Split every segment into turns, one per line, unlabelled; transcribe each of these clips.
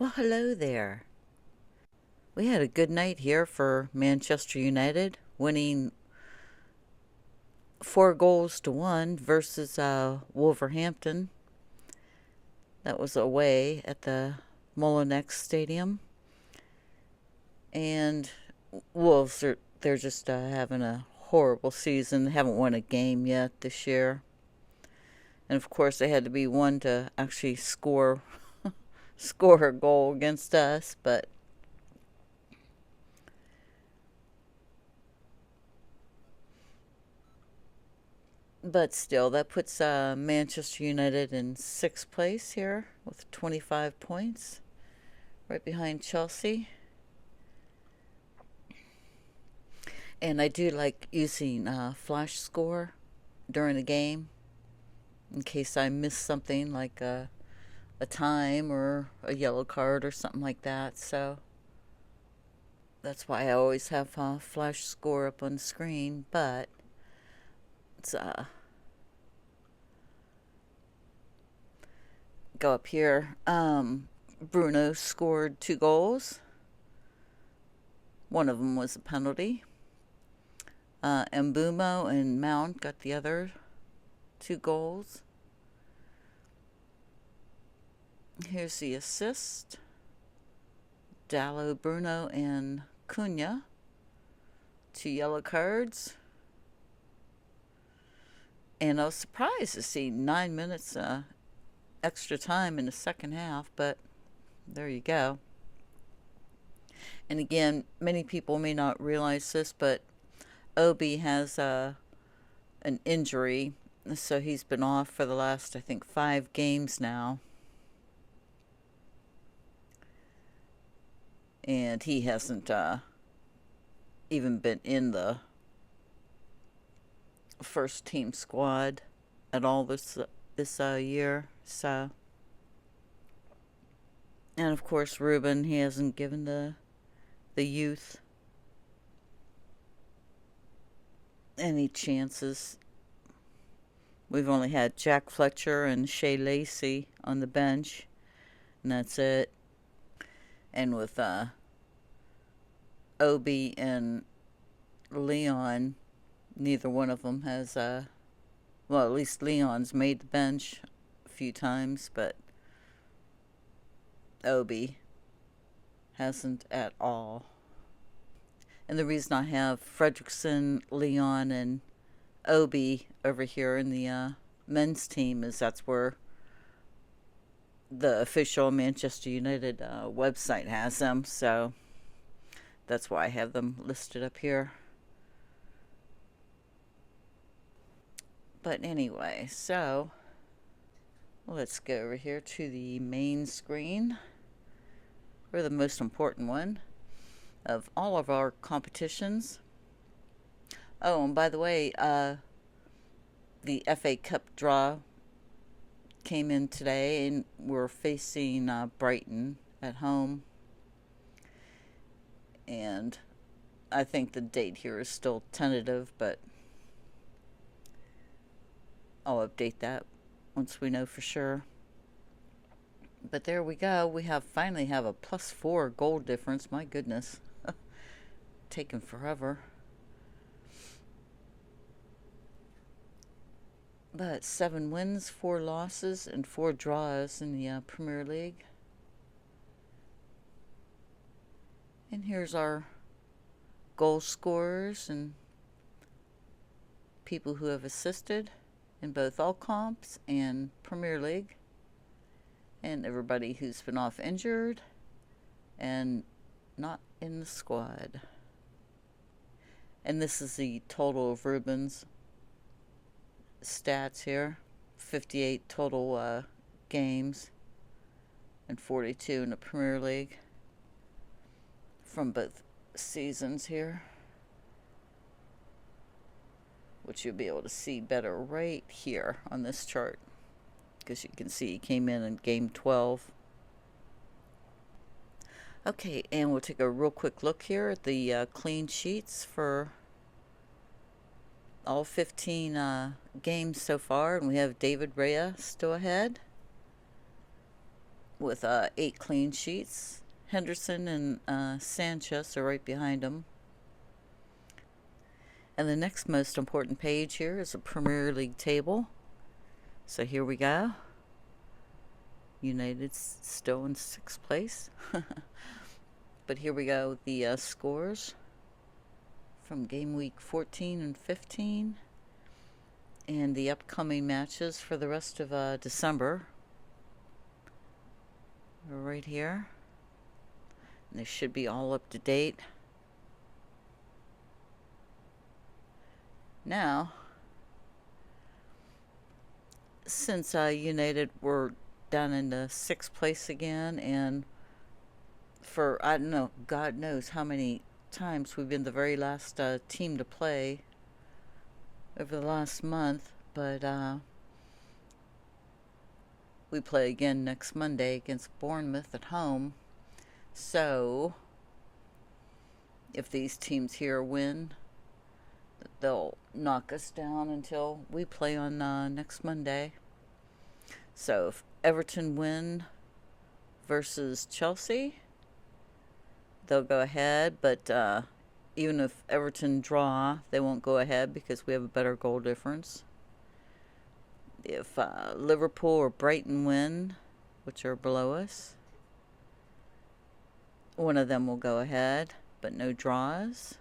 Well, hello there. We had a good night here for Manchester United, winning 4 goals to 1 versus Wolverhampton. That was away at the Molineux Stadium. And Wolves they're just having a horrible season. They haven't won a game yet this year. And of course, they had to be one to actually score a goal against us, but still, that puts Manchester United in sixth place here with 25 points, right behind Chelsea. And I do like using Flash Score during the game in case I miss something like a time or a yellow card or something like that. So that's why I always have Flash Score up on the screen. But it's go up here. Bruno scored 2 goals. One of them was a penalty. Mbumo and Mount got the other 2 goals. Here's the assist. Dallo, Bruno, and Cunha. 2 yellow cards. And I was surprised to see 9 minutes extra time in the second half, but there you go. And again, many people may not realize this, but Obi has an injury, so he's been off for the last, I think, 5 games now. And he hasn't even been in the first team squad at all this year. So, and of course, Ruben, he hasn't given the youth any chances. We've only had Jack Fletcher and Shea Lacey on the bench, and that's it. And with Obi and Leon, neither one of them has, well, at least Leon's made the bench a few times, but Obi hasn't at all. And the reason I have Fredrickson, Leon, and Obi over here in the men's team is that's where the official Manchester United website has them, so that's why I have them listed up here. But anyway, so let's go over here to the main screen, or the most important one of all of our competitions. Oh, and by the way, the FA Cup draw came in today, and we're facing Brighton at home. And I think the date here is still tentative, but I'll update that once we know for sure. But there we go. We finally have a +4 goal difference. My goodness. Taken forever. But 7 wins, 4 losses, and 4 draws in the Premier League. And here's our goal scorers and people who have assisted in both all comps and Premier League. And everybody who's been off injured and not in the squad. And this is the total of Ruben's stats here. 58 total games and 42 in the Premier League from both seasons here, which you'll be able to see better right here on this chart, because you can see he came in game 12. Okay, and we'll take a real quick look here at the clean sheets for all 15 games so far, and we have David Rea still ahead. with 8 clean sheets. Henderson and Sanchez are right behind them. And the next most important page here is a Premier League table. So here we go. United's still in 6th place. But here we go, the scores from game week 14 and 15. And the upcoming matches for the rest of December. Right here. And they should be all up to date. Now, since United were down in the 6th place again, and for, I don't know, God knows how many times we've been the very last team to play over the last month, but we play again next Monday against Bournemouth at home. So, if these teams here win, they'll knock us down until we play on next Monday. So, if Everton win versus Chelsea, they'll go ahead, but even if Everton draw, they won't go ahead because we have a better goal difference. If Liverpool or Brighton win, which are below us, one of them will go ahead, but no draws.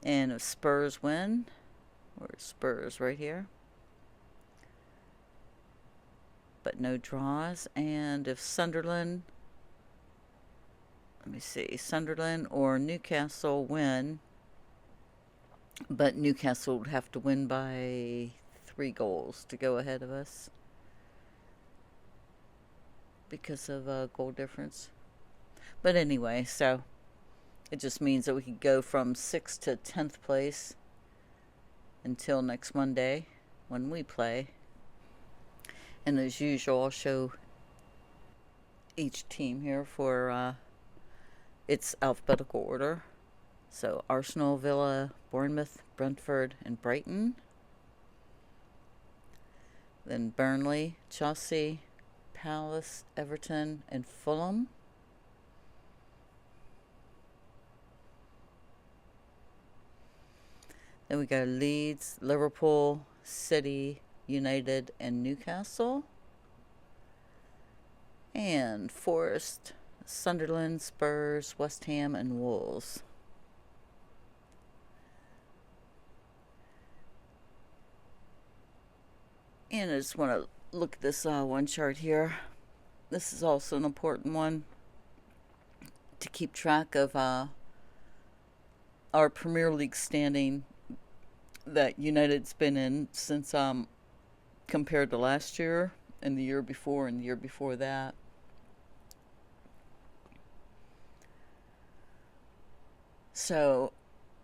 And if Spurs win, where's Spurs? Right here. But no draws. And if Sunderland, let me see, Sunderland or Newcastle win, but Newcastle would have to win by 3 goals to go ahead of us because of goal difference. But anyway, so it just means that we could go from 6th to 10th place until next Monday when we play. And as usual, I'll show each team here for its alphabetical order. So Arsenal, Villa, Bournemouth, Brentford, and Brighton. Then Burnley, Chelsea, Palace, Everton, and Fulham. Then we got Leeds, Liverpool, City, United, and Newcastle. And Forest, Sunderland, Spurs, West Ham, and Wolves. And I just want to look at this one chart here. This is also an important one to keep track of our Premier League standing that United's been in since compared to last year and the year before and the year before that. So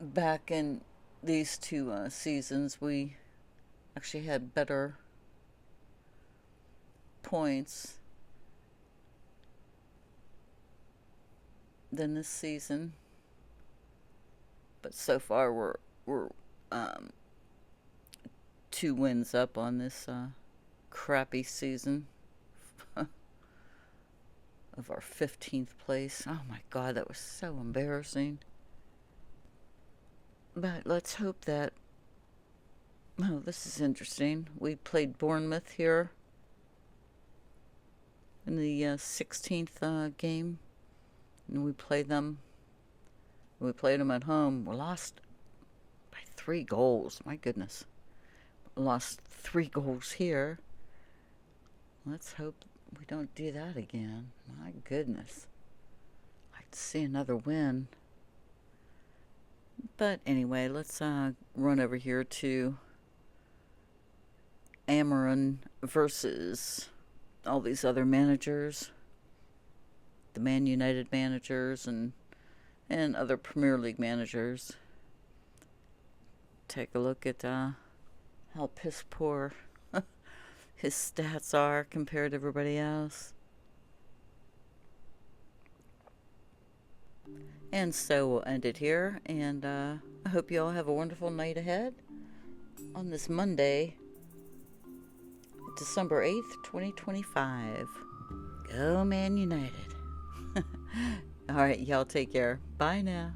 back in these 2 seasons, we actually had better points than this season, but so far we're 2 wins up on this crappy season of our 15th place. Oh my God, that was so embarrassing. But let's hope that, oh, this is interesting. We played Bournemouth here in the 16th game, and we played them at home. We lost by 3 goals. My goodness. Lost 3 goals here. Let's hope we don't do that again. My goodness. I'd like to see another win. But anyway, let's run over here to Amarin versus all these other managers, the Man United managers and other Premier League managers. Take a look at how piss poor his stats are compared to everybody else. And so we'll end it here, and I hope you all have a wonderful night ahead on this Monday, December 8th, 2025. Go Man United. All right, y'all take care. Bye now.